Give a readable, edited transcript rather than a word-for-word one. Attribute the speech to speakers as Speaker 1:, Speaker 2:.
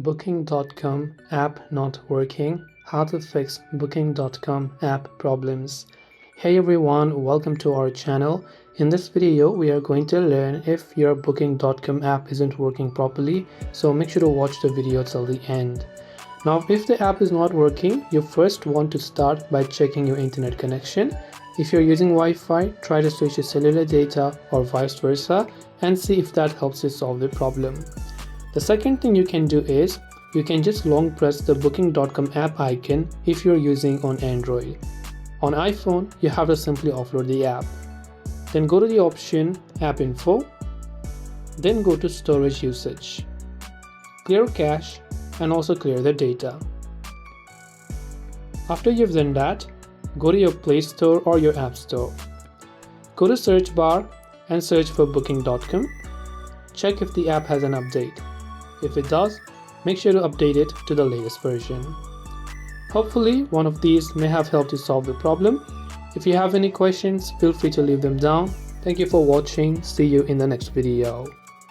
Speaker 1: Booking.com app not working. How to fix Booking.com app problems. Hey everyone, welcome to our channel. In this video, we are going to learn if your Booking.com app isn't working properly, so make sure to watch the video till the end. Now, if the app is not working, you first want to start by checking your internet connection. If you're using Wi-Fi, try to switch to cellular data or vice versa and see if that helps you solve the problem. The second thing you can do is, you can just long press the Booking.com app icon if you're using on Android. On iPhone, you have to simply offload the app. Then go to the option App Info. Then go to Storage Usage. Clear cache and also clear the data. After you've done that, go to your Play Store or your App Store. Go to search bar and search for Booking.com. Check if the app has an update. If it does, make sure to update it to the latest version. Hopefully, one of these may have helped you solve the problem. If you have any questions, feel free to leave them down. Thank you for watching. See you in the next video.